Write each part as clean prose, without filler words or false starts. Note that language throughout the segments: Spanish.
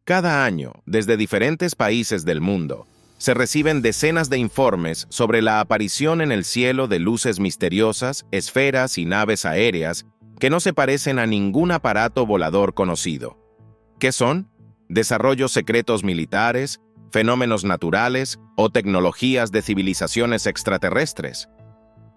Cada año, desde diferentes países del mundo, se reciben decenas de informes sobre la aparición en el cielo de luces misteriosas, esferas y naves aéreas que no se parecen a ningún aparato volador conocido. ¿Qué son? ¿Desarrollos secretos militares, fenómenos naturales o tecnologías de civilizaciones extraterrestres?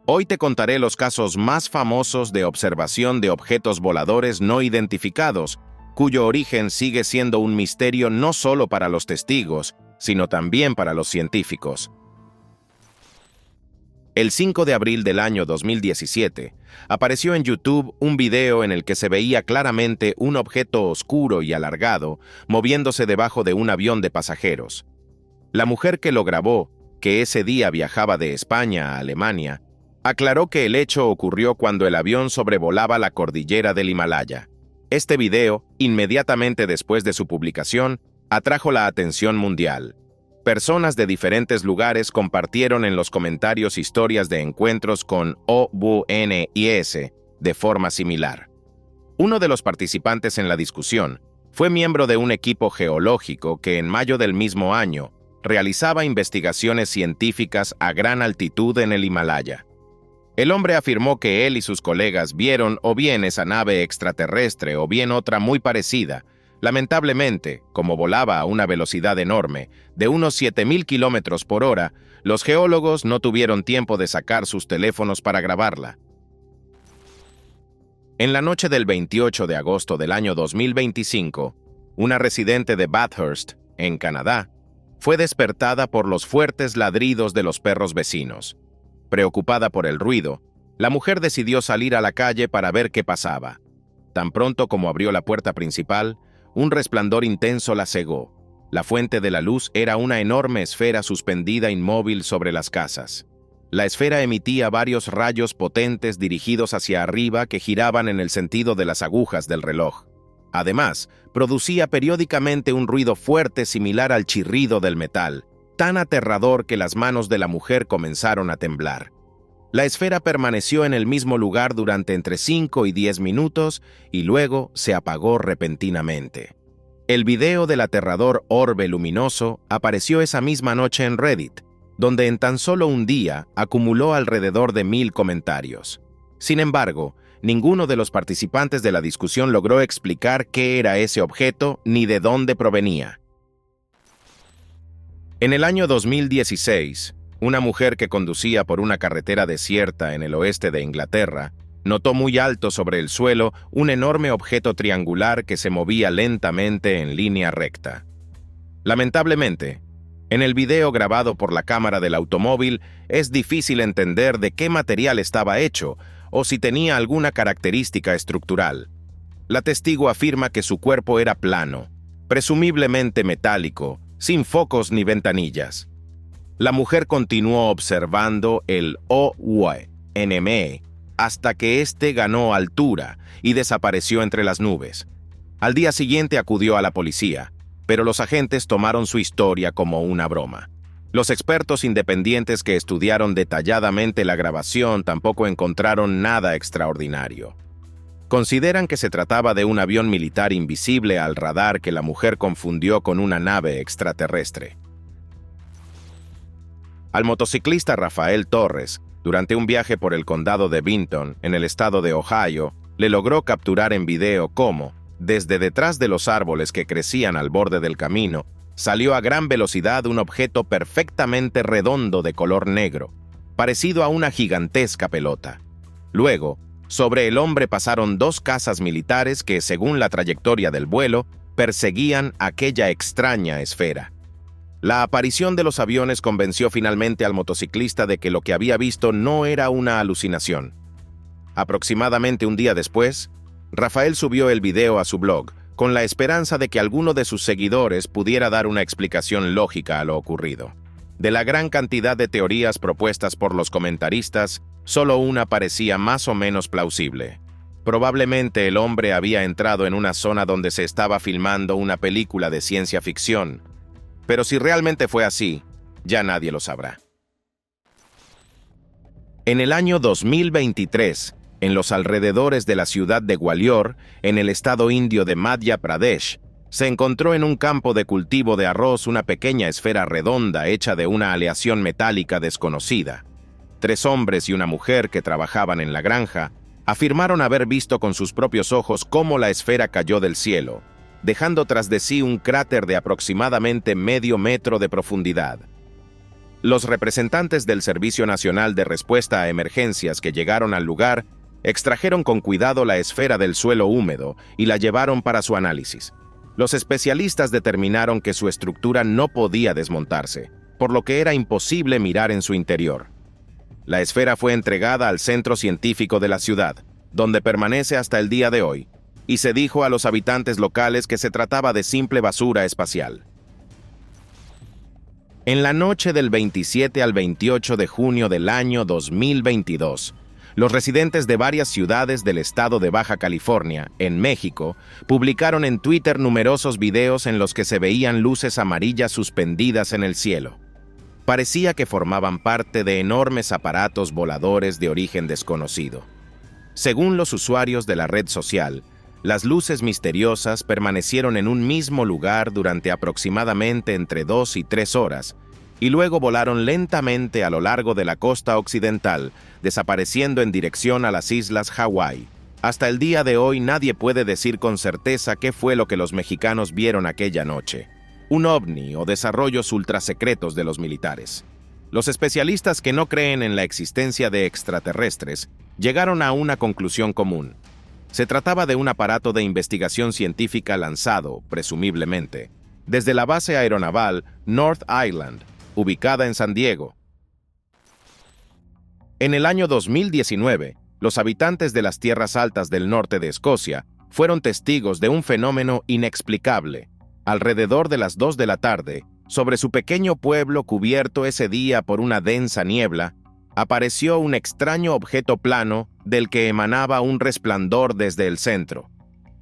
Hoy te contaré los casos más famosos de observación de objetos voladores no identificados, cuyo origen sigue siendo un misterio no solo para los testigos, sino también para los científicos. El 5 de abril del año 2017, apareció en YouTube un video en el que se veía claramente un objeto oscuro y alargado moviéndose debajo de un avión de pasajeros. La mujer que lo grabó, que ese día viajaba de España a Alemania, aclaró que el hecho ocurrió cuando el avión sobrevolaba la cordillera del Himalaya. Este video, inmediatamente después de su publicación, atrajo la atención mundial. Personas de diferentes lugares compartieron en los comentarios historias de encuentros con OVNIs de forma similar. Uno de los participantes en la discusión fue miembro de un equipo geológico que en mayo del mismo año realizaba investigaciones científicas a gran altitud en el Himalaya. El hombre afirmó que él y sus colegas vieron o bien esa nave extraterrestre o bien otra muy parecida. Lamentablemente, como volaba a una velocidad enorme, de unos 7.000 kilómetros por hora, los geólogos no tuvieron tiempo de sacar sus teléfonos para grabarla. En la noche del 28 de agosto del año 2025, una residente de Bathurst, en Canadá, fue despertada por los fuertes ladridos de los perros vecinos. Preocupada por el ruido, la mujer decidió salir a la calle para ver qué pasaba. Tan pronto como abrió la puerta principal, un resplandor intenso la cegó. La fuente de la luz era una enorme esfera suspendida inmóvil sobre las casas. La esfera emitía varios rayos potentes dirigidos hacia arriba que giraban en el sentido de las agujas del reloj. Además, producía periódicamente un ruido fuerte similar al chirrido del metal, tan aterrador que las manos de la mujer comenzaron a temblar. La esfera permaneció en el mismo lugar durante entre 5 y 10 minutos y luego se apagó repentinamente. El video del aterrador orbe luminoso apareció esa misma noche en Reddit, donde en tan solo un día acumuló alrededor de 1.000 comentarios. Sin embargo, ninguno de los participantes de la discusión logró explicar qué era ese objeto ni de dónde provenía. En el año 2016, una mujer que conducía por una carretera desierta en el oeste de Inglaterra notó muy alto sobre el suelo un enorme objeto triangular que se movía lentamente en línea recta. Lamentablemente, en el video grabado por la cámara del automóvil es difícil entender de qué material estaba hecho o si tenía alguna característica estructural. La testigo afirma que su cuerpo era plano, presumiblemente metálico, sin focos ni ventanillas. La mujer continuó observando el OVNI hasta que éste ganó altura y desapareció entre las nubes. Al día siguiente acudió a la policía, pero los agentes tomaron su historia como una broma. Los expertos independientes que estudiaron detalladamente la grabación tampoco encontraron nada extraordinario. Consideran que se trataba de un avión militar invisible al radar que la mujer confundió con una nave extraterrestre. Al motociclista Rafael Torres, durante un viaje por el condado de Benton, en el estado de Ohio, le logró capturar en video cómo, desde detrás de los árboles que crecían al borde del camino, salió a gran velocidad un objeto perfectamente redondo de color negro, parecido a una gigantesca pelota. Luego, sobre el hombre pasaron 2 cazas militares que, según la trayectoria del vuelo, perseguían aquella extraña esfera. La aparición de los aviones convenció finalmente al motociclista de que lo que había visto no era una alucinación. Aproximadamente un día después, Rafael subió el video a su blog, con la esperanza de que alguno de sus seguidores pudiera dar una explicación lógica a lo ocurrido. De la gran cantidad de teorías propuestas por los comentaristas, solo una parecía más o menos plausible. Probablemente el hombre había entrado en una zona donde se estaba filmando una película de ciencia ficción. Pero si realmente fue así, ya nadie lo sabrá. En el año 2023, en los alrededores de la ciudad de Gwalior, en el estado indio de Madhya Pradesh, Se encontró en un campo de cultivo de arroz una pequeña esfera redonda hecha de una aleación metálica desconocida. 3 hombres y una mujer que trabajaban en la granja afirmaron haber visto con sus propios ojos cómo la esfera cayó del cielo, dejando tras de sí un cráter de aproximadamente medio metro de profundidad. Los representantes del Servicio Nacional de Respuesta a Emergencias que llegaron al lugar extrajeron con cuidado la esfera del suelo húmedo y la llevaron para su análisis. Los especialistas determinaron que su estructura no podía desmontarse, por lo que era imposible mirar en su interior. La esfera fue entregada al Centro Científico de la ciudad, donde permanece hasta el día de hoy, y se dijo a los habitantes locales que se trataba de simple basura espacial. En la noche del 27 al 28 de junio del año 2022, los residentes de varias ciudades del estado de Baja California, en México, publicaron en Twitter numerosos videos en los que se veían luces amarillas suspendidas en el cielo. Parecía que formaban parte de enormes aparatos voladores de origen desconocido. Según los usuarios de la red social, las luces misteriosas permanecieron en un mismo lugar durante aproximadamente entre 2 y 3 horas, y luego volaron lentamente a lo largo de la costa occidental, desapareciendo en dirección a las islas Hawái. Hasta el día de hoy nadie puede decir con certeza qué fue lo que los mexicanos vieron aquella noche: un ovni o desarrollos ultrasecretos de los militares. Los especialistas que no creen en la existencia de extraterrestres llegaron a una conclusión común. Se trataba de un aparato de investigación científica lanzado, presumiblemente, desde la base aeronaval North Island, ubicada en San Diego. En el año 2019, los habitantes de las tierras altas del norte de Escocia fueron testigos de un fenómeno inexplicable. Alrededor de las 2 de la tarde, sobre su pequeño pueblo cubierto ese día por una densa niebla, apareció un extraño objeto plano del que emanaba un resplandor desde el centro.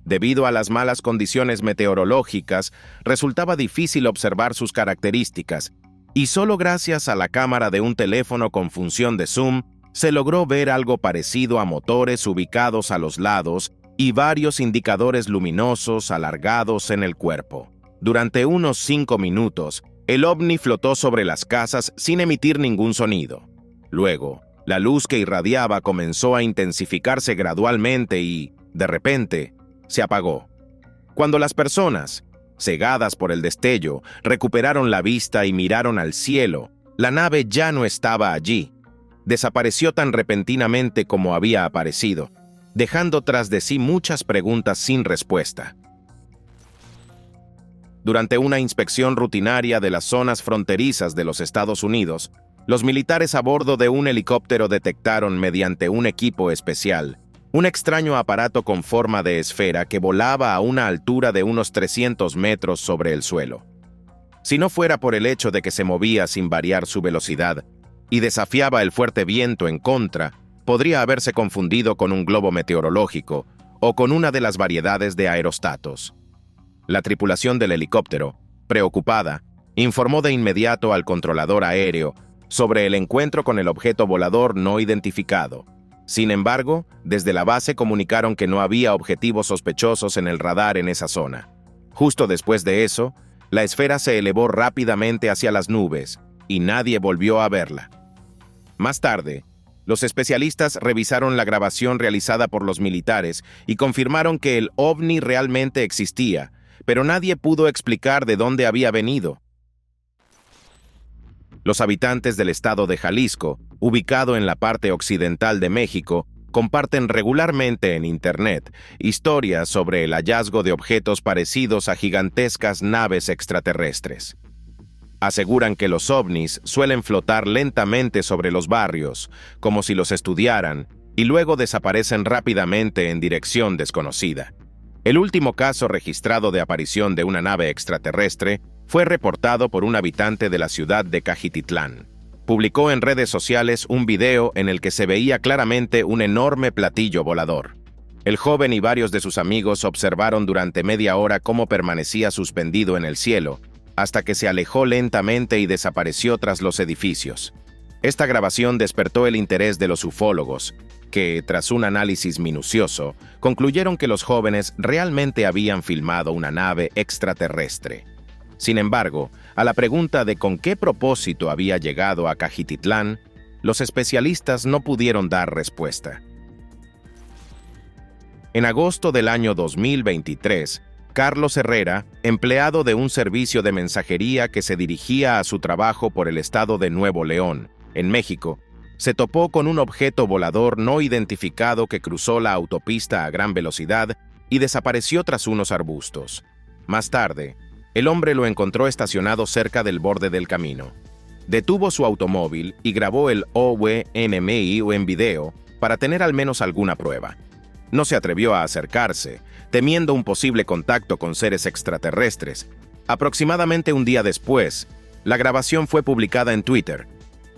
Debido a las malas condiciones meteorológicas, resultaba difícil observar sus características, y solo gracias a la cámara de un teléfono con función de zoom se logró ver algo parecido a motores ubicados a los lados y varios indicadores luminosos alargados en el cuerpo. Durante unos 5 minutos, el ovni flotó sobre las casas sin emitir ningún sonido. Luego, la luz que irradiaba comenzó a intensificarse gradualmente y, de repente, se apagó. Cuando las personas, cegadas por el destello, recuperaron la vista y miraron al cielo, la nave ya no estaba allí. Desapareció tan repentinamente como había aparecido, dejando tras de sí muchas preguntas sin respuesta. Durante una inspección rutinaria de las zonas fronterizas de los Estados Unidos, los militares a bordo de un helicóptero detectaron mediante un equipo especial un extraño aparato con forma de esfera que volaba a una altura de unos 300 metros sobre el suelo. Si no fuera por el hecho de que se movía sin variar su velocidad y desafiaba el fuerte viento en contra, podría haberse confundido con un globo meteorológico o con una de las variedades de aerostatos. La tripulación del helicóptero, preocupada, informó de inmediato al controlador aéreo sobre el encuentro con el objeto volador no identificado. Sin embargo, desde la base comunicaron que no había objetivos sospechosos en el radar en esa zona. Justo después de eso, la esfera se elevó rápidamente hacia las nubes y nadie volvió a verla. Más tarde, los especialistas revisaron la grabación realizada por los militares y confirmaron que el ovni realmente existía, pero nadie pudo explicar de dónde había venido. Los habitantes del estado de Jalisco, ubicado en la parte occidental de México, comparten regularmente en Internet historias sobre el hallazgo de objetos parecidos a gigantescas naves extraterrestres. Aseguran que los ovnis suelen flotar lentamente sobre los barrios, como si los estudiaran, y luego desaparecen rápidamente en dirección desconocida. El último caso registrado de aparición de una nave extraterrestre fue reportado por un habitante de la ciudad de Cajititlán. Publicó en redes sociales un video en el que se veía claramente un enorme platillo volador. El joven y varios de sus amigos observaron durante media hora cómo permanecía suspendido en el cielo, hasta que se alejó lentamente y desapareció tras los edificios. Esta grabación despertó el interés de los ufólogos, que, tras un análisis minucioso, concluyeron que los jóvenes realmente habían filmado una nave extraterrestre. Sin embargo, a la pregunta de con qué propósito había llegado a Cajititlán, los especialistas no pudieron dar respuesta. En agosto del año 2023, Carlos Herrera, empleado de un servicio de mensajería que se dirigía a su trabajo por el estado de Nuevo León, en México, se topó con un objeto volador no identificado que cruzó la autopista a gran velocidad y desapareció tras unos arbustos. Más tarde, el hombre lo encontró estacionado cerca del borde del camino. Detuvo su automóvil y grabó el OVNMI en video para tener al menos alguna prueba. No se atrevió a acercarse, temiendo un posible contacto con seres extraterrestres. Aproximadamente un día después, la grabación fue publicada en Twitter.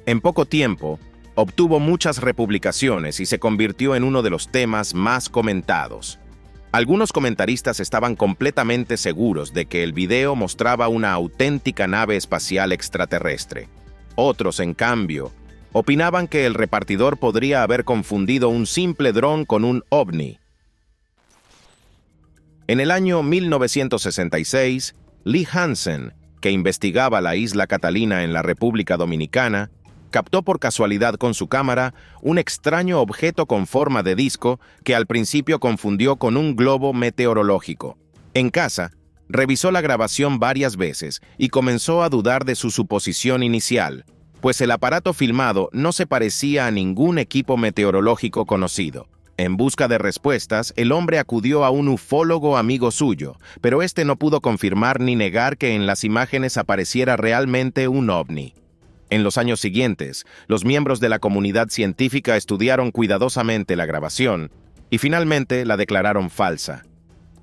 En poco tiempo, obtuvo muchas republicaciones y se convirtió en uno de los temas más comentados. Algunos comentaristas estaban completamente seguros de que el video mostraba una auténtica nave espacial extraterrestre. Otros, en cambio, opinaban que el repartidor podría haber confundido un simple dron con un ovni. En el año 1966, Lee Hansen, que investigaba la isla Catalina en la República Dominicana, captó por casualidad con su cámara un extraño objeto con forma de disco que al principio confundió con un globo meteorológico. En casa, revisó la grabación varias veces y comenzó a dudar de su suposición inicial, pues el aparato filmado no se parecía a ningún equipo meteorológico conocido. En busca de respuestas, el hombre acudió a un ufólogo amigo suyo, pero este no pudo confirmar ni negar que en las imágenes apareciera realmente un ovni. En los años siguientes, los miembros de la comunidad científica estudiaron cuidadosamente la grabación y finalmente la declararon falsa.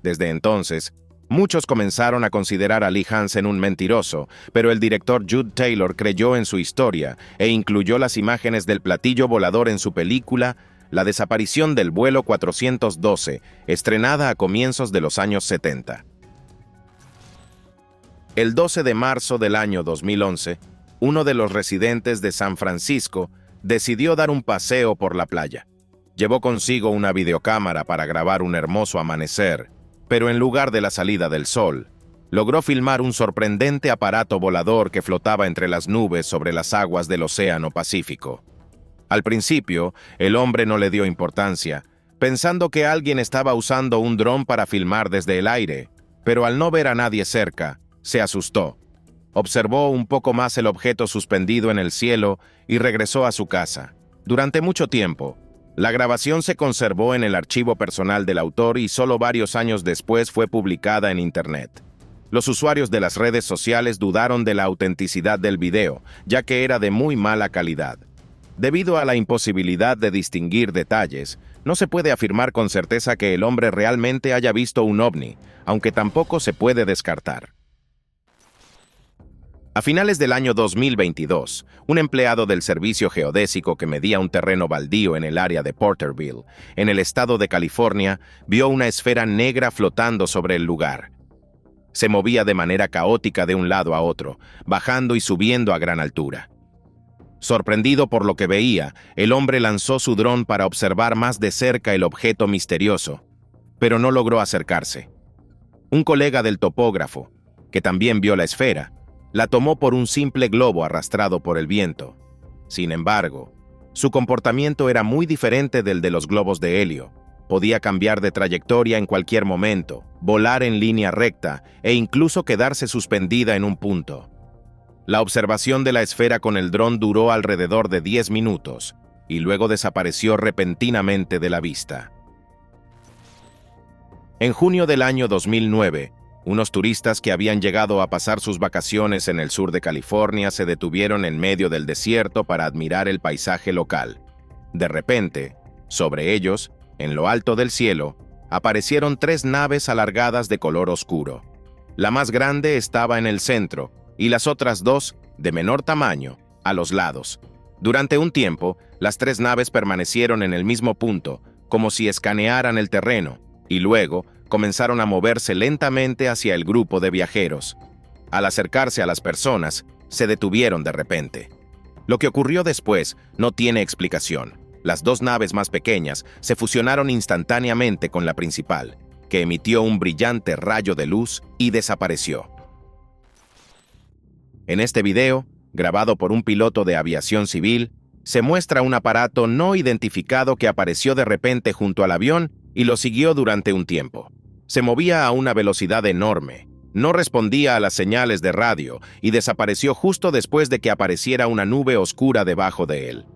Desde entonces, muchos comenzaron a considerar a Lee Hansen un mentiroso, pero el director Judd Taylor creyó en su historia e incluyó las imágenes del platillo volador en su película La desaparición del vuelo 412, estrenada a comienzos de los años 70. El 12 de marzo del año 2011, uno de los residentes de San Francisco decidió dar un paseo por la playa. Llevó consigo una videocámara para grabar un hermoso amanecer, pero en lugar de la salida del sol, logró filmar un sorprendente aparato volador que flotaba entre las nubes sobre las aguas del Océano Pacífico. Al principio, el hombre no le dio importancia, pensando que alguien estaba usando un dron para filmar desde el aire, pero al no ver a nadie cerca, se asustó. Observó un poco más el objeto suspendido en el cielo y regresó a su casa. Durante mucho tiempo, la grabación se conservó en el archivo personal del autor y solo varios años después fue publicada en Internet. Los usuarios de las redes sociales dudaron de la autenticidad del video, ya que era de muy mala calidad. Debido a la imposibilidad de distinguir detalles, no se puede afirmar con certeza que el hombre realmente haya visto un ovni, aunque tampoco se puede descartar. A finales del año 2022, un empleado del servicio geodésico que medía un terreno baldío en el área de Porterville, en el estado de California, vio una esfera negra flotando sobre el lugar. Se movía de manera caótica de un lado a otro, bajando y subiendo a gran altura. Sorprendido por lo que veía, el hombre lanzó su dron para observar más de cerca el objeto misterioso, pero no logró acercarse. Un colega del topógrafo, que también vio la esfera, la tomó por un simple globo arrastrado por el viento. Sin embargo, su comportamiento era muy diferente del de los globos de helio. Podía cambiar de trayectoria en cualquier momento, volar en línea recta e incluso quedarse suspendida en un punto. La observación de la esfera con el dron duró alrededor de 10 minutos y luego desapareció repentinamente de la vista. En junio del año 2009, unos turistas que habían llegado a pasar sus vacaciones en el sur de California se detuvieron en medio del desierto para admirar el paisaje local. De repente, sobre ellos, en lo alto del cielo, aparecieron 3 naves alargadas de color oscuro. La más grande estaba en el centro y las otras 2, de menor tamaño, a los lados. Durante un tiempo, las 3 naves permanecieron en el mismo punto, como si escanearan el terreno, y luego comenzaron a moverse lentamente hacia el grupo de viajeros. Al acercarse a las personas, se detuvieron de repente. Lo que ocurrió después no tiene explicación. Las dos naves más pequeñas se fusionaron instantáneamente con la principal, que emitió un brillante rayo de luz y desapareció. En este video, grabado por un piloto de aviación civil, se muestra un aparato no identificado que apareció de repente junto al avión y lo siguió durante un tiempo. Se movía a una velocidad enorme, no respondía a las señales de radio y desapareció justo después de que apareciera una nube oscura debajo de él.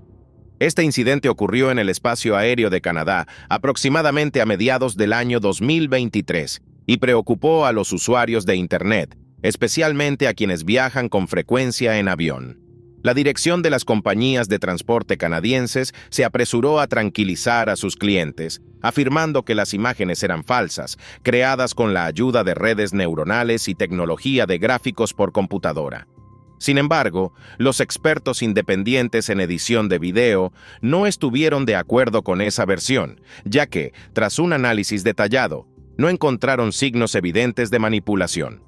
Este incidente ocurrió en el espacio aéreo de Canadá aproximadamente a mediados del año 2023 y preocupó a los usuarios de Internet, especialmente a quienes viajan con frecuencia en avión. La dirección de las compañías de transporte canadienses se apresuró a tranquilizar a sus clientes, afirmando que las imágenes eran falsas, creadas con la ayuda de redes neuronales y tecnología de gráficos por computadora. Sin embargo, los expertos independientes en edición de video no estuvieron de acuerdo con esa versión, ya que, tras un análisis detallado, no encontraron signos evidentes de manipulación.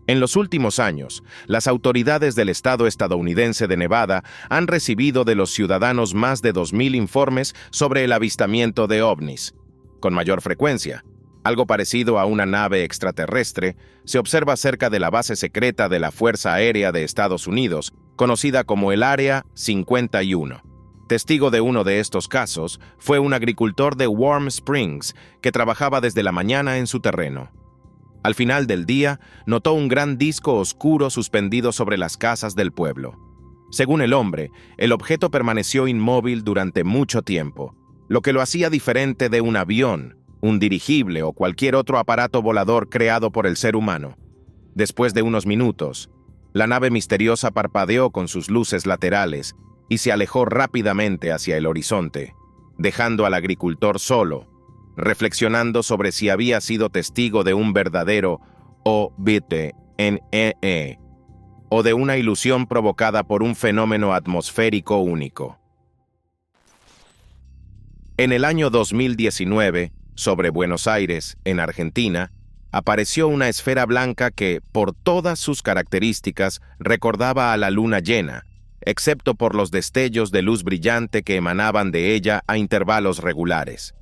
En los últimos años, las autoridades del estado estadounidense de Nevada han recibido de los ciudadanos más de 2,000 informes sobre el avistamiento de ovnis. Con mayor frecuencia, algo parecido a una nave extraterrestre se observa cerca de la base secreta de la Fuerza Aérea de Estados Unidos, conocida como el Área 51. Testigo de uno de estos casos fue un agricultor de Warm Springs que trabajaba desde la mañana en su terreno. Al final del día, notó un gran disco oscuro suspendido sobre las casas del pueblo. Según el hombre, el objeto permaneció inmóvil durante mucho tiempo, lo que lo hacía diferente de un avión, un dirigible o cualquier otro aparato volador creado por el ser humano. Después de unos minutos, la nave misteriosa parpadeó con sus luces laterales y se alejó rápidamente hacia el horizonte, dejando al agricultor solo, reflexionando sobre si había sido testigo de un verdadero OVNI o de una ilusión provocada por un fenómeno atmosférico único. En el año 2019, sobre Buenos Aires, en Argentina, apareció una esfera blanca que, por todas sus características, recordaba a la luna llena, excepto por los destellos de luz brillante que emanaban de ella a intervalos regulares.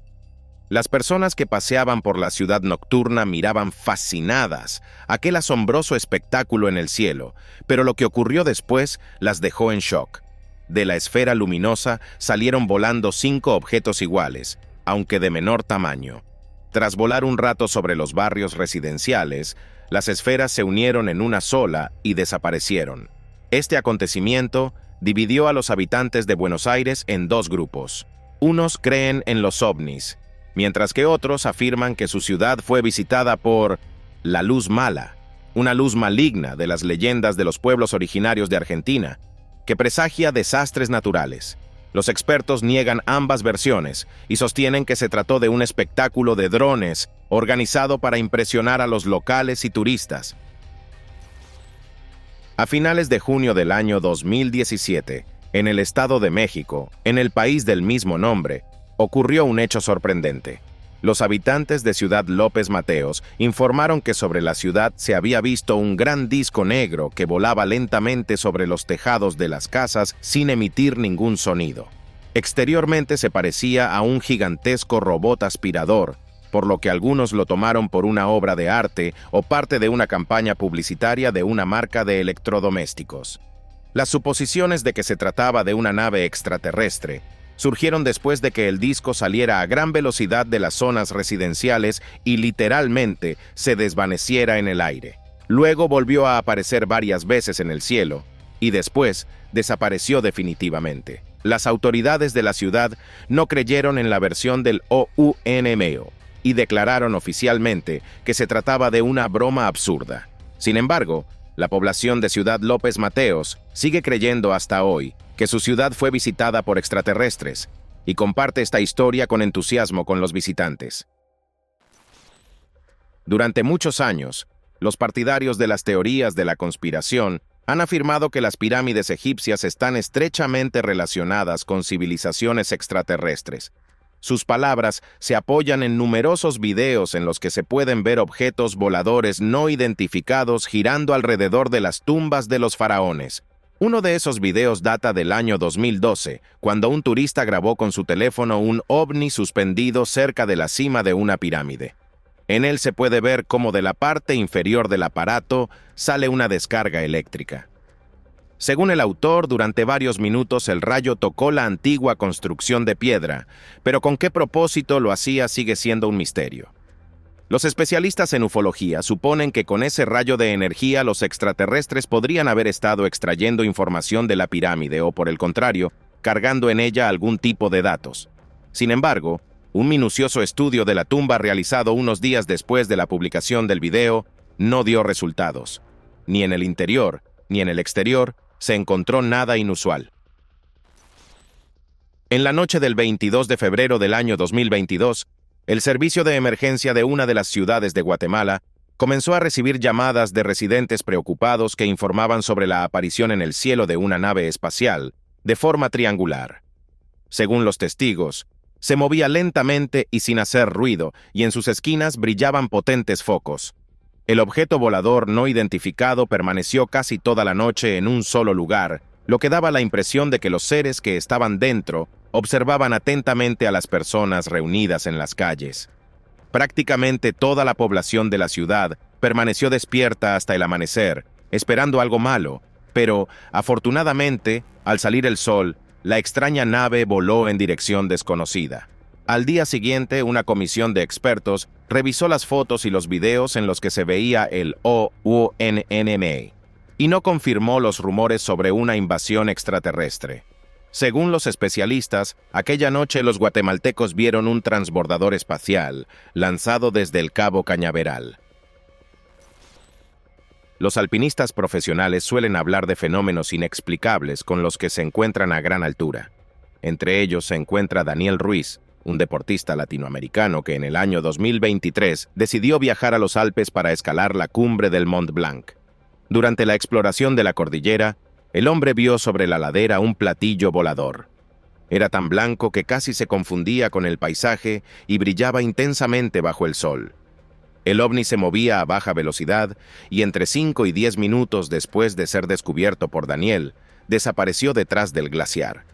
Las personas que paseaban por la ciudad nocturna miraban fascinadas aquel asombroso espectáculo en el cielo, pero lo que ocurrió después las dejó en shock. De la esfera luminosa salieron volando 5 objetos iguales, aunque de menor tamaño. Tras volar un rato sobre los barrios residenciales, las esferas se unieron en una sola y desaparecieron. Este acontecimiento dividió a los habitantes de Buenos Aires en 2 grupos. Unos creen en los ovnis, mientras que otros afirman que su ciudad fue visitada por la luz mala, una luz maligna de las leyendas de los pueblos originarios de Argentina, que presagia desastres naturales. Los expertos niegan ambas versiones y sostienen que se trató de un espectáculo de drones organizado para impresionar a los locales y turistas. A finales de junio del año 2017, en el Estado de México, en el país del mismo nombre, ocurrió un hecho sorprendente. Los habitantes de Ciudad López Mateos informaron que sobre la ciudad se había visto un gran disco negro que volaba lentamente sobre los tejados de las casas sin emitir ningún sonido. Exteriormente se parecía a un gigantesco robot aspirador, por lo que algunos lo tomaron por una obra de arte o parte de una campaña publicitaria de una marca de electrodomésticos. Las suposiciones de que se trataba de una nave extraterrestre surgieron después de que el disco saliera a gran velocidad de las zonas residenciales y literalmente se desvaneciera en el aire. Luego volvió a aparecer varias veces en el cielo y después desapareció definitivamente. Las autoridades de la ciudad no creyeron en la versión del OVNI y declararon oficialmente que se trataba de una broma absurda. Sin embargo, la población de Ciudad López Mateos sigue creyendo hasta hoy que su ciudad fue visitada por extraterrestres y comparte esta historia con entusiasmo con los visitantes. Durante muchos años, los partidarios de las teorías de la conspiración han afirmado que las pirámides egipcias están estrechamente relacionadas con civilizaciones extraterrestres. Sus palabras se apoyan en numerosos videos en los que se pueden ver objetos voladores no identificados girando alrededor de las tumbas de los faraones. Uno de esos videos data del año 2012, cuando un turista grabó con su teléfono un ovni suspendido cerca de la cima de una pirámide. En él se puede ver cómo de la parte inferior del aparato sale una descarga eléctrica. Según el autor, durante varios minutos el rayo tocó la antigua construcción de piedra, pero con qué propósito lo hacía sigue siendo un misterio. Los especialistas en ufología suponen que con ese rayo de energía los extraterrestres podrían haber estado extrayendo información de la pirámide o, por el contrario, cargando en ella algún tipo de datos. Sin embargo, un minucioso estudio de la tumba realizado unos días después de la publicación del video no dio resultados. Ni en el interior, ni en el exterior, se encontró nada inusual. En la noche del 22 de febrero del año 2022, el servicio de emergencia de una de las ciudades de Guatemala comenzó a recibir llamadas de residentes preocupados que informaban sobre la aparición en el cielo de una nave espacial, de forma triangular. Según los testigos, se movía lentamente y sin hacer ruido, y en sus esquinas brillaban potentes focos. El objeto volador no identificado permaneció casi toda la noche en un solo lugar, lo que daba la impresión de que los seres que estaban dentro observaban atentamente a las personas reunidas en las calles. Prácticamente toda la población de la ciudad permaneció despierta hasta el amanecer, esperando algo malo, pero, afortunadamente, al salir el sol, la extraña nave voló en dirección desconocida. Al día siguiente, una comisión de expertos revisó las fotos y los videos en los que se veía el OVNI y no confirmó los rumores sobre una invasión extraterrestre. Según los especialistas, aquella noche los guatemaltecos vieron un transbordador espacial lanzado desde el Cabo Cañaveral. Los alpinistas profesionales suelen hablar de fenómenos inexplicables con los que se encuentran a gran altura. Entre ellos se encuentra Daniel Ruiz, un deportista latinoamericano que en el año 2023 decidió viajar a los Alpes para escalar la cumbre del Mont Blanc. Durante la exploración de la cordillera, el hombre vio sobre la ladera un platillo volador. Era tan blanco que casi se confundía con el paisaje y brillaba intensamente bajo el sol. El ovni se movía a baja velocidad y entre 5 y 10 minutos después de ser descubierto por Daniel, desapareció detrás del glaciar.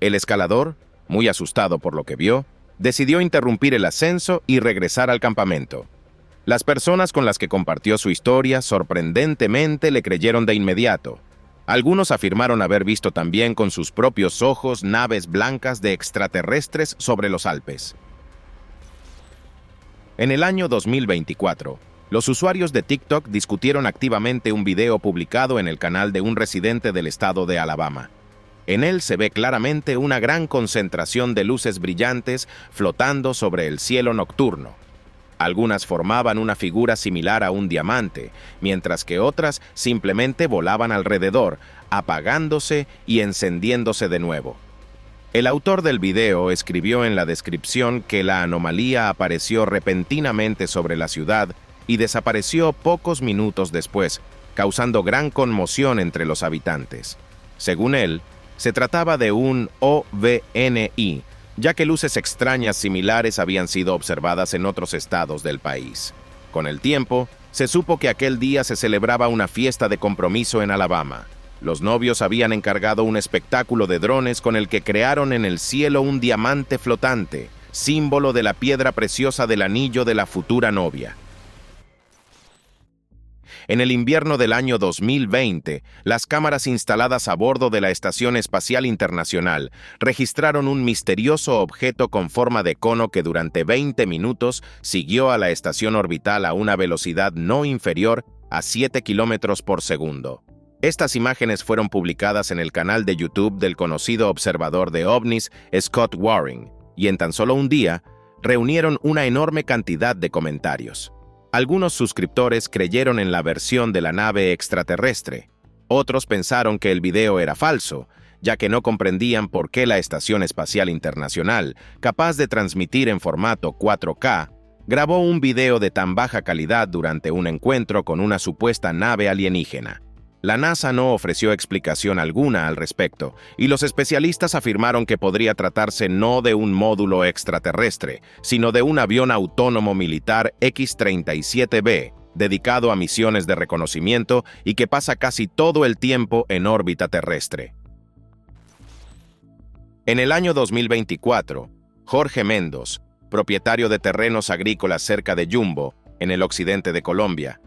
El escalador, muy asustado por lo que vio, decidió interrumpir el ascenso y regresar al campamento. Las personas con las que compartió su historia sorprendentemente le creyeron de inmediato. Algunos afirmaron haber visto también con sus propios ojos naves blancas de extraterrestres sobre los Alpes. En el año 2024, los usuarios de TikTok discutieron activamente un video publicado en el canal de un residente del estado de Alabama. En él se ve claramente una gran concentración de luces brillantes flotando sobre el cielo nocturno. Algunas formaban una figura similar a un diamante, mientras que otras simplemente volaban alrededor, apagándose y encendiéndose de nuevo. El autor del video escribió en la descripción que la anomalía apareció repentinamente sobre la ciudad y desapareció pocos minutos después, causando gran conmoción entre los habitantes. Según él, se trataba de un OVNI, ya que luces extrañas similares habían sido observadas en otros estados del país. Con el tiempo, se supo que aquel día se celebraba una fiesta de compromiso en Alabama. Los novios habían encargado un espectáculo de drones con el que crearon en el cielo un diamante flotante, símbolo de la piedra preciosa del anillo de la futura novia. En el invierno del año 2020, las cámaras instaladas a bordo de la Estación Espacial Internacional registraron un misterioso objeto con forma de cono que durante 20 minutos siguió a la estación orbital a una velocidad no inferior a 7 kilómetros por segundo. Estas imágenes fueron publicadas en el canal de YouTube del conocido observador de ovnis Scott Waring, y en tan solo un día reunieron una enorme cantidad de comentarios. Algunos suscriptores creyeron en la versión de la nave extraterrestre. Otros pensaron que el video era falso, ya que no comprendían por qué la Estación Espacial Internacional, capaz de transmitir en formato 4K, grabó un video de tan baja calidad durante un encuentro con una supuesta nave alienígena. La NASA no ofreció explicación alguna al respecto, y los especialistas afirmaron que podría tratarse no de un módulo extraterrestre, sino de un avión autónomo militar X-37B, dedicado a misiones de reconocimiento y que pasa casi todo el tiempo en órbita terrestre. En el año 2024, Jorge Mendoz, propietario de terrenos agrícolas cerca de Yumbo, en el occidente de Colombia,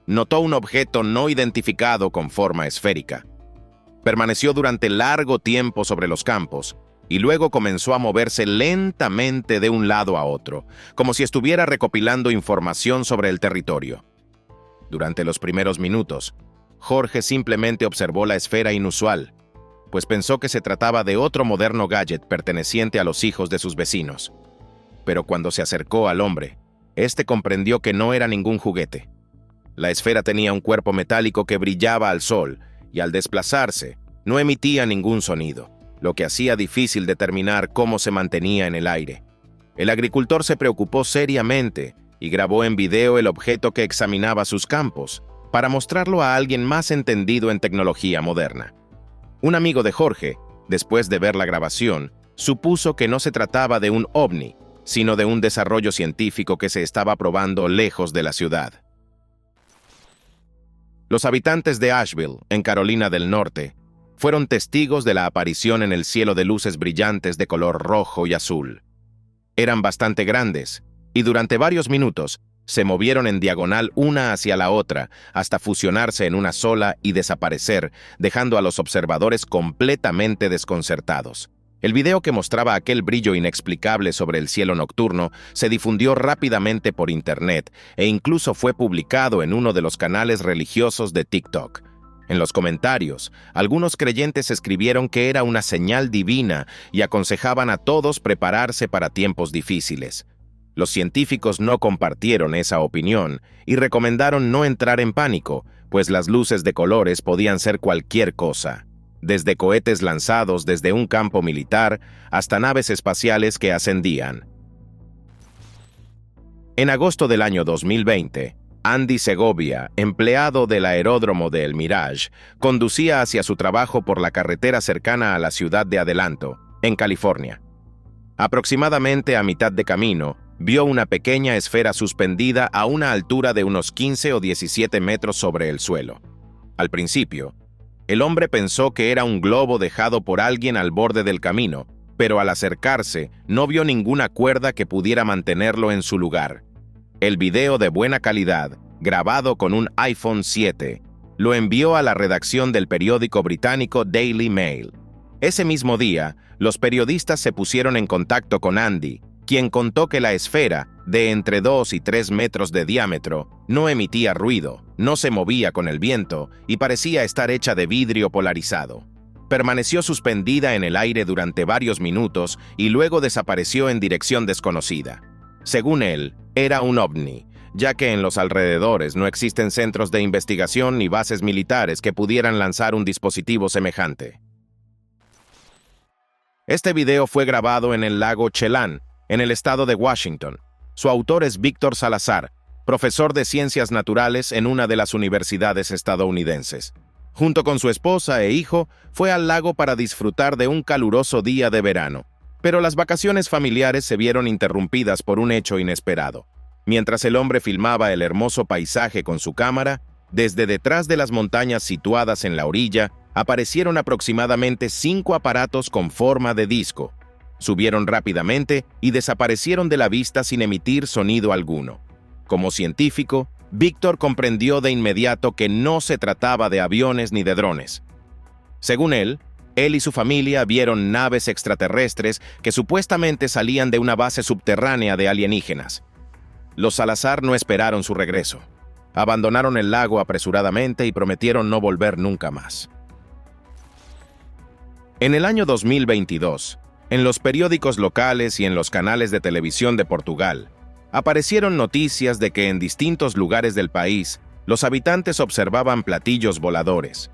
notó un objeto no identificado con forma esférica. Permaneció durante largo tiempo sobre los campos y luego comenzó a moverse lentamente de un lado a otro, como si estuviera recopilando información sobre el territorio. Durante los primeros minutos, Jorge simplemente observó la esfera inusual, pues pensó que se trataba de otro moderno gadget perteneciente a los hijos de sus vecinos. Pero cuando se acercó al hombre, este comprendió que no era ningún juguete. La esfera tenía un cuerpo metálico que brillaba al sol y al desplazarse, no emitía ningún sonido, lo que hacía difícil determinar cómo se mantenía en el aire. El agricultor se preocupó seriamente y grabó en video el objeto que examinaba sus campos, para mostrarlo a alguien más entendido en tecnología moderna. Un amigo de Jorge, después de ver la grabación, supuso que no se trataba de un ovni, sino de un desarrollo científico que se estaba probando lejos de la ciudad. Los habitantes de Asheville, en Carolina del Norte, fueron testigos de la aparición en el cielo de luces brillantes de color rojo y azul. Eran bastante grandes, y durante varios minutos se movieron en diagonal una hacia la otra hasta fusionarse en una sola y desaparecer, dejando a los observadores completamente desconcertados. El video que mostraba aquel brillo inexplicable sobre el cielo nocturno se difundió rápidamente por internet e incluso fue publicado en uno de los canales religiosos de TikTok. En los comentarios, algunos creyentes escribieron que era una señal divina y aconsejaban a todos prepararse para tiempos difíciles. Los científicos no compartieron esa opinión y recomendaron no entrar en pánico, pues las luces de colores podían ser cualquier cosa, desde cohetes lanzados desde un campo militar hasta naves espaciales que ascendían. En agosto del año 2020, Andy Segovia, empleado del aeródromo de El Mirage, conducía hacia su trabajo por la carretera cercana a la ciudad de Adelanto, en California. Aproximadamente a mitad de camino, vio una pequeña esfera suspendida a una altura de unos 15 o 17 metros sobre el suelo. Al principio, el hombre pensó que era un globo dejado por alguien al borde del camino, pero al acercarse no vio ninguna cuerda que pudiera mantenerlo en su lugar. El video de buena calidad, grabado con un iPhone 7, lo envió a la redacción del periódico británico Daily Mail. Ese mismo día, los periodistas se pusieron en contacto con Andy, quien contó que la esfera, de entre 2 y 3 metros de diámetro, no emitía ruido, no se movía con el viento y parecía estar hecha de vidrio polarizado. Permaneció suspendida en el aire durante varios minutos y luego desapareció en dirección desconocida. Según él, era un ovni, ya que en los alrededores no existen centros de investigación ni bases militares que pudieran lanzar un dispositivo semejante. Este video fue grabado en el lago Chelan, en el estado de Washington. Su autor es Víctor Salazar, profesor de Ciencias Naturales en una de las universidades estadounidenses. Junto con su esposa e hijo, fue al lago para disfrutar de un caluroso día de verano. Pero las vacaciones familiares se vieron interrumpidas por un hecho inesperado. Mientras el hombre filmaba el hermoso paisaje con su cámara, desde detrás de las montañas situadas en la orilla, aparecieron aproximadamente 5 aparatos con forma de disco. Subieron rápidamente y desaparecieron de la vista sin emitir sonido alguno. Como científico, Víctor comprendió de inmediato que no se trataba de aviones ni de drones. Según él y su familia vieron naves extraterrestres que supuestamente salían de una base subterránea de alienígenas. Los Salazar no esperaron su regreso. Abandonaron el lago apresuradamente y prometieron no volver nunca más. En el año 2022, en los periódicos locales y en los canales de televisión de Portugal, aparecieron noticias de que en distintos lugares del país, los habitantes observaban platillos voladores.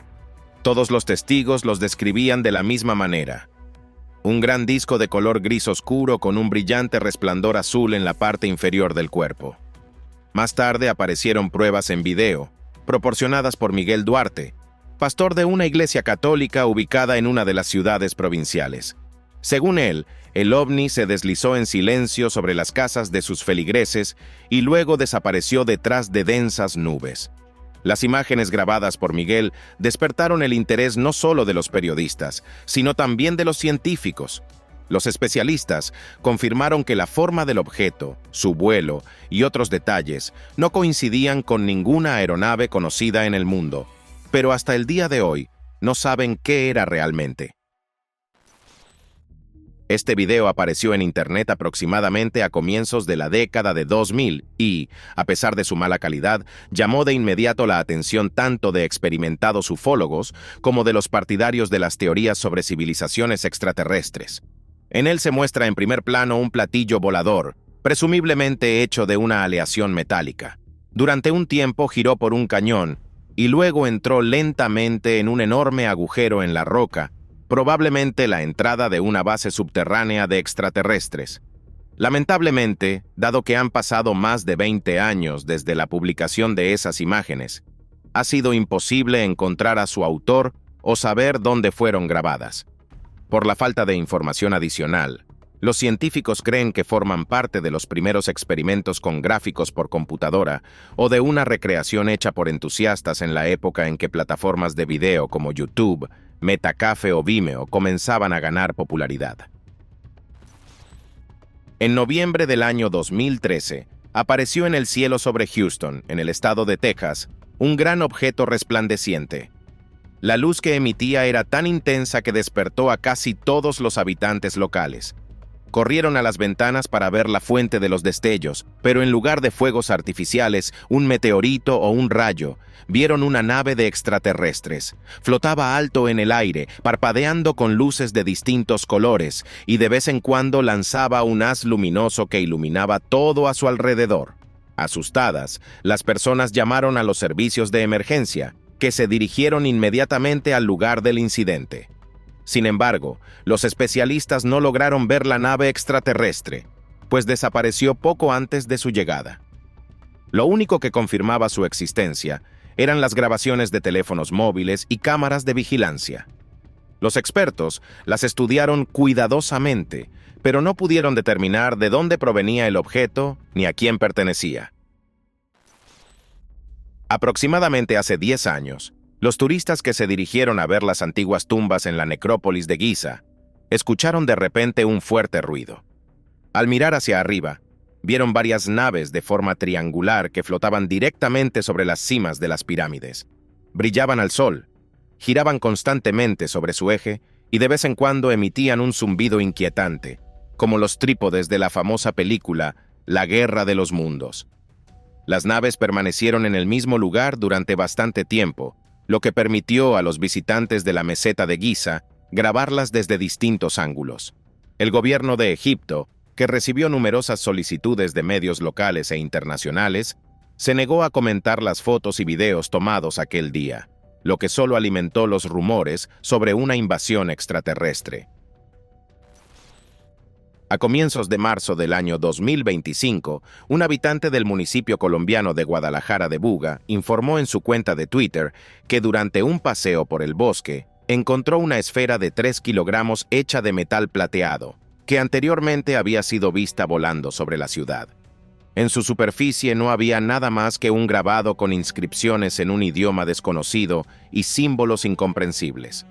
Todos los testigos los describían de la misma manera. Un gran disco de color gris oscuro con un brillante resplandor azul en la parte inferior del cuerpo. Más tarde aparecieron pruebas en video, proporcionadas por Miguel Duarte, pastor de una iglesia católica ubicada en una de las ciudades provinciales. Según él, el ovni se deslizó en silencio sobre las casas de sus feligreses y luego desapareció detrás de densas nubes. Las imágenes grabadas por Miguel despertaron el interés no solo de los periodistas, sino también de los científicos. Los especialistas confirmaron que la forma del objeto, su vuelo y otros detalles no coincidían con ninguna aeronave conocida en el mundo, pero hasta el día de hoy no saben qué era realmente. Este video apareció en Internet aproximadamente a comienzos de la década de 2000 y, a pesar de su mala calidad, llamó de inmediato la atención tanto de experimentados ufólogos como de los partidarios de las teorías sobre civilizaciones extraterrestres. En él se muestra en primer plano un platillo volador, presumiblemente hecho de una aleación metálica. Durante un tiempo giró por un cañón y luego entró lentamente en un enorme agujero en la roca, probablemente la entrada de una base subterránea de extraterrestres. Lamentablemente, dado que han pasado más de 20 años desde la publicación de esas imágenes, ha sido imposible encontrar a su autor o saber dónde fueron grabadas. Por la falta de información adicional, los científicos creen que forman parte de los primeros experimentos con gráficos por computadora o de una recreación hecha por entusiastas en la época en que plataformas de video como YouTube, Metacafe o Vimeo comenzaban a ganar popularidad. En noviembre del año 2013, apareció en el cielo sobre Houston, en el estado de Texas, un gran objeto resplandeciente. La luz que emitía era tan intensa que despertó a casi todos los habitantes locales. Corrieron a las ventanas para ver la fuente de los destellos, pero en lugar de fuegos artificiales, un meteorito o un rayo, vieron una nave de extraterrestres. Flotaba alto en el aire, parpadeando con luces de distintos colores, y de vez en cuando lanzaba un haz luminoso que iluminaba todo a su alrededor. Asustadas, las personas llamaron a los servicios de emergencia, que se dirigieron inmediatamente al lugar del incidente. Sin embargo, los especialistas no lograron ver la nave extraterrestre, pues desapareció poco antes de su llegada. Lo único que confirmaba su existencia eran las grabaciones de teléfonos móviles y cámaras de vigilancia. Los expertos las estudiaron cuidadosamente, pero no pudieron determinar de dónde provenía el objeto ni a quién pertenecía. Aproximadamente hace 10 años, los turistas que se dirigieron a ver las antiguas tumbas en la necrópolis de Giza escucharon de repente un fuerte ruido. Al mirar hacia arriba, vieron varias naves de forma triangular que flotaban directamente sobre las cimas de las pirámides. Brillaban al sol, giraban constantemente sobre su eje y de vez en cuando emitían un zumbido inquietante, como los trípodes de la famosa película La Guerra de los Mundos. Las naves permanecieron en el mismo lugar durante bastante tiempo, lo que permitió a los visitantes de la meseta de Giza grabarlas desde distintos ángulos. El gobierno de Egipto, que recibió numerosas solicitudes de medios locales e internacionales, se negó a comentar las fotos y videos tomados aquel día, lo que solo alimentó los rumores sobre una invasión extraterrestre. A comienzos de marzo del año 2025, un habitante del municipio colombiano de Guadalajara de Buga informó en su cuenta de Twitter que durante un paseo por el bosque encontró una esfera de 3 kilogramos hecha de metal plateado, que anteriormente había sido vista volando sobre la ciudad. En su superficie no había nada más que un grabado con inscripciones en un idioma desconocido y símbolos incomprensibles.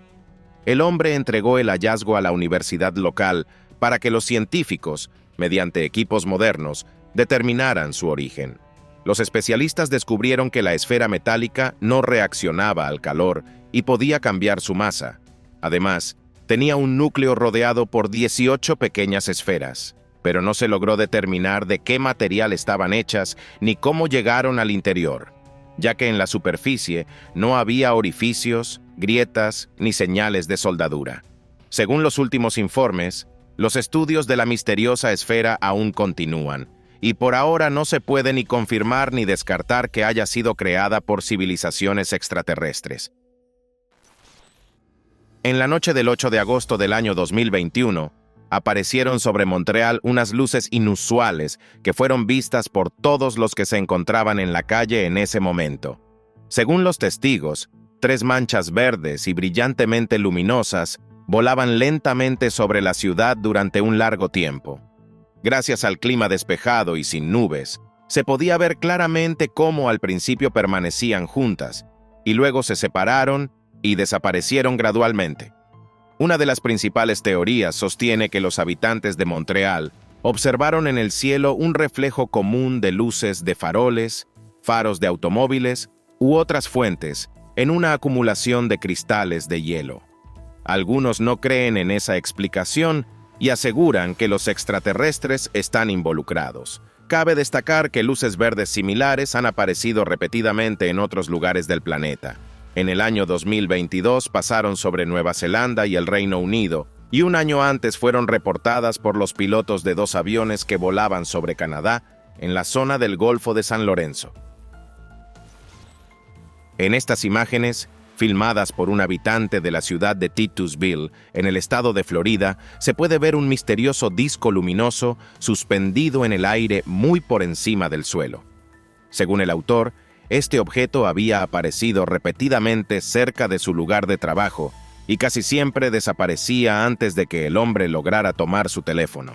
El hombre entregó el hallazgo a la universidad local para que los científicos, mediante equipos modernos, determinaran su origen. Los especialistas descubrieron que la esfera metálica no reaccionaba al calor y podía cambiar su masa. Además, tenía un núcleo rodeado por 18 pequeñas esferas, pero no se logró determinar de qué material estaban hechas ni cómo llegaron al interior, ya que en la superficie no había orificios, grietas ni señales de soldadura. Según los últimos informes, los estudios de la misteriosa esfera aún continúan, y por ahora no se puede ni confirmar ni descartar que haya sido creada por civilizaciones extraterrestres. En la noche del 8 de agosto del año 2021, aparecieron sobre Montreal unas luces inusuales que fueron vistas por todos los que se encontraban en la calle en ese momento. Según los testigos, 3 manchas verdes y brillantemente luminosas volaban lentamente sobre la ciudad durante un largo tiempo. Gracias al clima despejado y sin nubes, se podía ver claramente cómo al principio permanecían juntas, y luego se separaron y desaparecieron gradualmente. Una de las principales teorías sostiene que los habitantes de Montreal observaron en el cielo un reflejo común de luces de faroles, faros de automóviles u otras fuentes en una acumulación de cristales de hielo. Algunos no creen en esa explicación y aseguran que los extraterrestres están involucrados. Cabe destacar que luces verdes similares han aparecido repetidamente en otros lugares del planeta. En el año 2022 pasaron sobre Nueva Zelanda y el Reino Unido, y un año antes fueron reportadas por los pilotos de 2 aviones que volaban sobre Canadá en la zona del Golfo de San Lorenzo. En estas imágenes, filmadas por un habitante de la ciudad de Titusville, en el estado de Florida, se puede ver un misterioso disco luminoso suspendido en el aire muy por encima del suelo. Según el autor, este objeto había aparecido repetidamente cerca de su lugar de trabajo y casi siempre desaparecía antes de que el hombre lograra tomar su teléfono.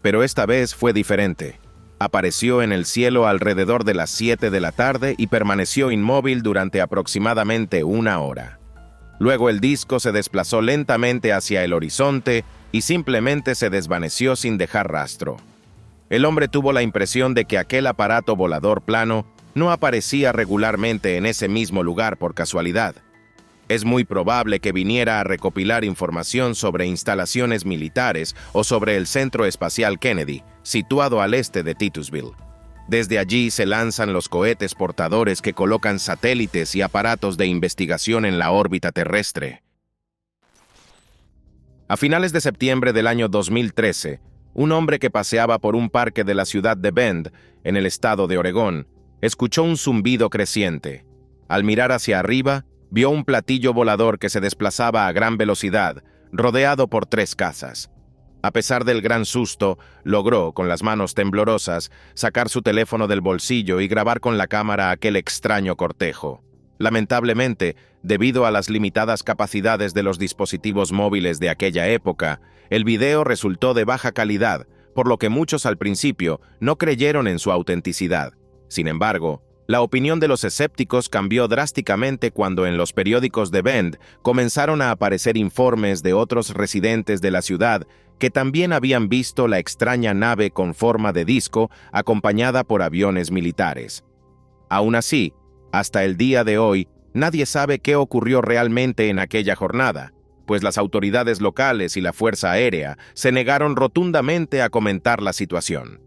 Pero esta vez fue diferente. Apareció en el cielo alrededor de las 7 de la tarde y permaneció inmóvil durante aproximadamente 1 hora. Luego el disco se desplazó lentamente hacia el horizonte y simplemente se desvaneció sin dejar rastro. El hombre tuvo la impresión de que aquel aparato volador plano no aparecía regularmente en ese mismo lugar por casualidad. Es muy probable que viniera a recopilar información sobre instalaciones militares o sobre el Centro Espacial Kennedy, situado al este de Titusville. Desde allí se lanzan los cohetes portadores que colocan satélites y aparatos de investigación en la órbita terrestre. A finales de septiembre del año 2013, un hombre que paseaba por un parque de la ciudad de Bend, en el estado de Oregón, escuchó un zumbido creciente. Al mirar hacia arriba, vio un platillo volador que se desplazaba a gran velocidad, rodeado por 3 casas. A pesar del gran susto, logró, con las manos temblorosas, sacar su teléfono del bolsillo y grabar con la cámara aquel extraño cortejo. Lamentablemente, debido a las limitadas capacidades de los dispositivos móviles de aquella época, el video resultó de baja calidad, por lo que muchos al principio no creyeron en su autenticidad. Sin embargo, la opinión de los escépticos cambió drásticamente cuando en los periódicos de Bend comenzaron a aparecer informes de otros residentes de la ciudad que también habían visto la extraña nave con forma de disco acompañada por aviones militares. Aún así, hasta el día de hoy, nadie sabe qué ocurrió realmente en aquella jornada, pues las autoridades locales y la Fuerza Aérea se negaron rotundamente a comentar la situación.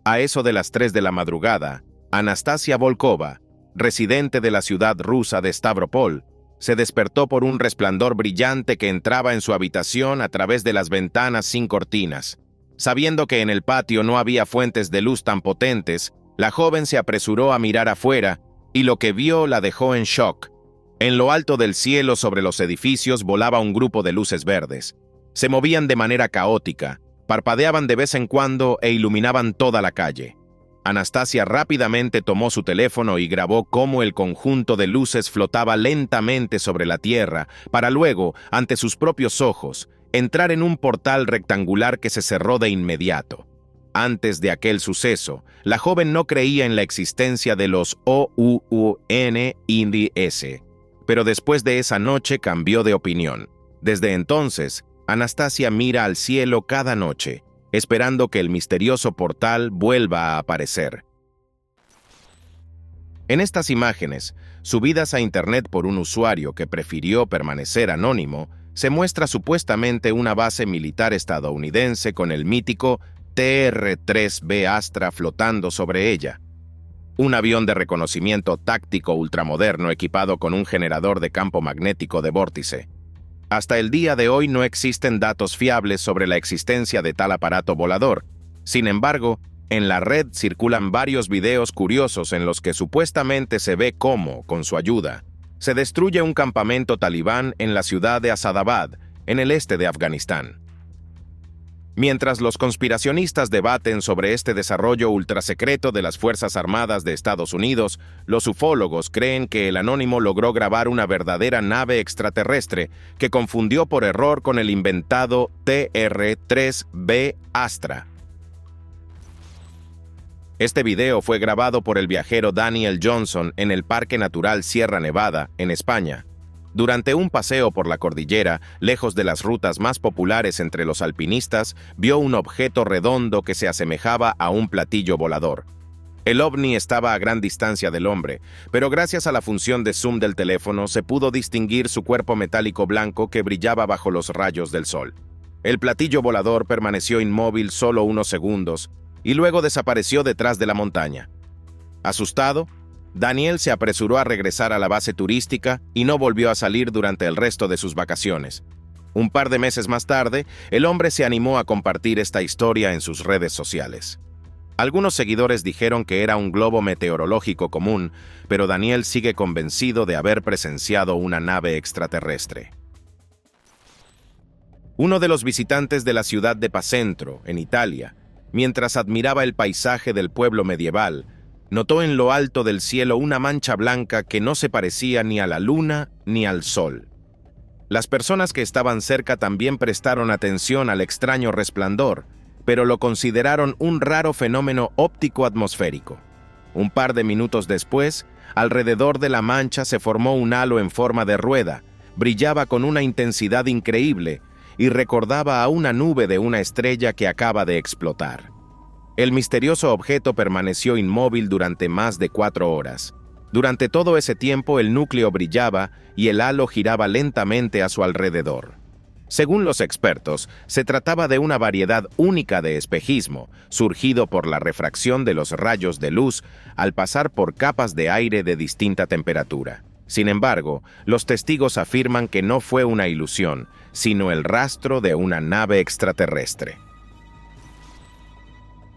A eso de las 3 de la madrugada, Anastasia Volkova, residente de la ciudad rusa de Stavropol, se despertó por un resplandor brillante que entraba en su habitación a través de las ventanas sin cortinas. Sabiendo que en el patio no había fuentes de luz tan potentes, la joven se apresuró a mirar afuera y lo que vio la dejó en shock. En lo alto del cielo sobre los edificios volaba un grupo de luces verdes. Se movían de manera caótica, parpadeaban de vez en cuando e iluminaban toda la calle. Anastasia rápidamente tomó su teléfono y grabó cómo el conjunto de luces flotaba lentamente sobre la tierra, para luego, ante sus propios ojos, entrar en un portal rectangular que se cerró de inmediato. Antes de aquel suceso, la joven no creía en la existencia de los OUUNIS, pero después de esa noche cambió de opinión. Desde entonces, Anastasia mira al cielo cada noche, esperando que el misterioso portal vuelva a aparecer. En estas imágenes, subidas a internet por un usuario que prefirió permanecer anónimo, se muestra supuestamente una base militar estadounidense con el mítico TR-3B Astra flotando sobre ella. Un avión de reconocimiento táctico ultramoderno equipado con un generador de campo magnético de vórtice. Hasta el día de hoy no existen datos fiables sobre la existencia de tal aparato volador. Sin embargo, en la red circulan varios videos curiosos en los que supuestamente se ve cómo, con su ayuda, se destruye un campamento talibán en la ciudad de Asadabad, en el este de Afganistán. Mientras los conspiracionistas debaten sobre este desarrollo ultrasecreto de las Fuerzas Armadas de Estados Unidos, los ufólogos creen que el anónimo logró grabar una verdadera nave extraterrestre que confundió por error con el inventado TR-3B Astra. Este video fue grabado por el viajero Daniel Johnson en el Parque Natural Sierra Nevada, en España. Durante un paseo por la cordillera, lejos de las rutas más populares entre los alpinistas, vio un objeto redondo que se asemejaba a un platillo volador. El ovni estaba a gran distancia del hombre, pero gracias a la función de zoom del teléfono se pudo distinguir su cuerpo metálico blanco que brillaba bajo los rayos del sol. El platillo volador permaneció inmóvil solo unos segundos y luego desapareció detrás de la montaña. Asustado, Daniel se apresuró a regresar a la base turística y no volvió a salir durante el resto de sus vacaciones. Un par de meses más tarde, el hombre se animó a compartir esta historia en sus redes sociales. Algunos seguidores dijeron que era un globo meteorológico común, pero Daniel sigue convencido de haber presenciado una nave extraterrestre. Uno de los visitantes de la ciudad de Pacentro, en Italia, mientras admiraba el paisaje del pueblo medieval, notó en lo alto del cielo una mancha blanca que no se parecía ni a la luna ni al sol. Las personas que estaban cerca también prestaron atención al extraño resplandor, pero lo consideraron un raro fenómeno óptico atmosférico. Un par de minutos después, alrededor de la mancha se formó un halo en forma de rueda, brillaba con una intensidad increíble y recordaba a una nube de una estrella que acaba de explotar. El misterioso objeto permaneció inmóvil durante más de 4 horas. Durante todo ese tiempo el núcleo brillaba y el halo giraba lentamente a su alrededor. Según los expertos, se trataba de una variedad única de espejismo, surgido por la refracción de los rayos de luz al pasar por capas de aire de distinta temperatura. Sin embargo, los testigos afirman que no fue una ilusión, sino el rastro de una nave extraterrestre.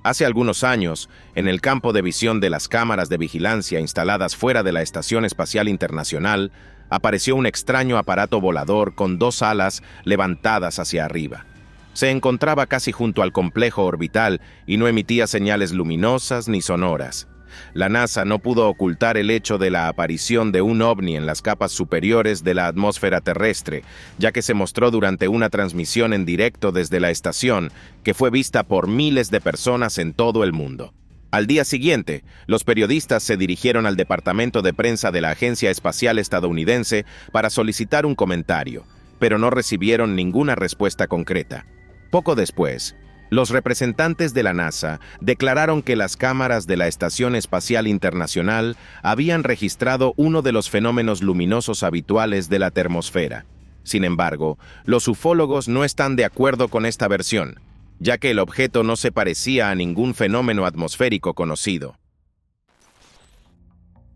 Hace algunos años, en el campo de visión de las cámaras de vigilancia instaladas fuera de la Estación Espacial Internacional, apareció un extraño aparato volador con 2 alas levantadas hacia arriba. Se encontraba casi junto al complejo orbital y no emitía señales luminosas ni sonoras. La NASA no pudo ocultar el hecho de la aparición de un ovni en las capas superiores de la atmósfera terrestre, ya que se mostró durante una transmisión en directo desde la estación, que fue vista por miles de personas en todo el mundo. Al día siguiente, los periodistas se dirigieron al departamento de prensa de la Agencia Espacial Estadounidense para solicitar un comentario, pero no recibieron ninguna respuesta concreta. Poco después, los representantes de la NASA declararon que las cámaras de la Estación Espacial Internacional habían registrado uno de los fenómenos luminosos habituales de la termosfera. Sin embargo, los ufólogos no están de acuerdo con esta versión, ya que el objeto no se parecía a ningún fenómeno atmosférico conocido.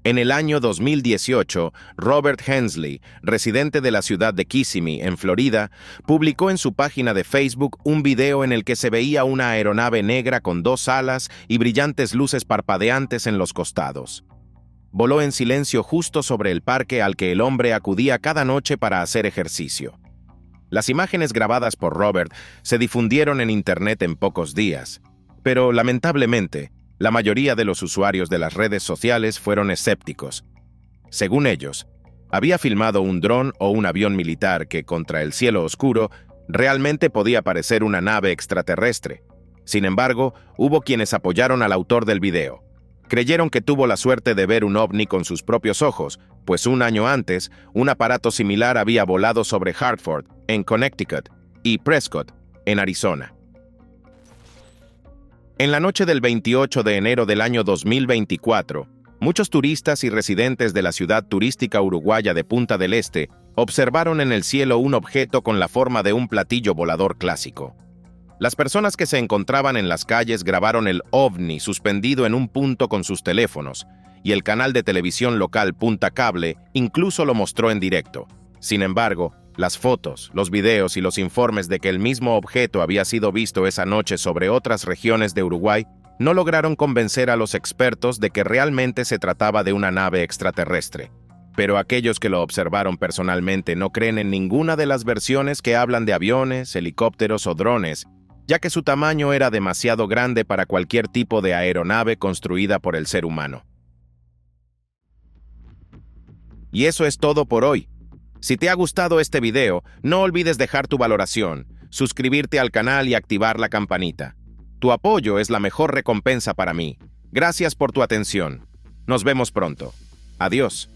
En el año 2018, Robert Hensley, residente de la ciudad de Kissimmee, en Florida, publicó en su página de Facebook un video en el que se veía una aeronave negra con 2 alas y brillantes luces parpadeantes en los costados. Voló en silencio justo sobre el parque al que el hombre acudía cada noche para hacer ejercicio. Las imágenes grabadas por Robert se difundieron en Internet en pocos días, pero lamentablemente, la mayoría de los usuarios de las redes sociales fueron escépticos. Según ellos, había filmado un dron o un avión militar que, contra el cielo oscuro, realmente podía parecer una nave extraterrestre. Sin embargo, hubo quienes apoyaron al autor del video. Creyeron que tuvo la suerte de ver un ovni con sus propios ojos, pues un año antes, un aparato similar había volado sobre Hartford, en Connecticut, y Prescott, en Arizona. En la noche del 28 de enero del año 2024, muchos turistas y residentes de la ciudad turística uruguaya de Punta del Este observaron en el cielo un objeto con la forma de un platillo volador clásico. Las personas que se encontraban en las calles grabaron el ovni suspendido en un punto con sus teléfonos, y el canal de televisión local Punta Cable incluso lo mostró en directo. Sin embargo, las fotos, los videos y los informes de que el mismo objeto había sido visto esa noche sobre otras regiones de Uruguay no lograron convencer a los expertos de que realmente se trataba de una nave extraterrestre. Pero aquellos que lo observaron personalmente no creen en ninguna de las versiones que hablan de aviones, helicópteros o drones, ya que su tamaño era demasiado grande para cualquier tipo de aeronave construida por el ser humano. Y eso es todo por hoy. Si te ha gustado este video, no olvides dejar tu valoración, suscribirte al canal y activar la campanita. Tu apoyo es la mejor recompensa para mí. Gracias por tu atención. Nos vemos pronto. Adiós.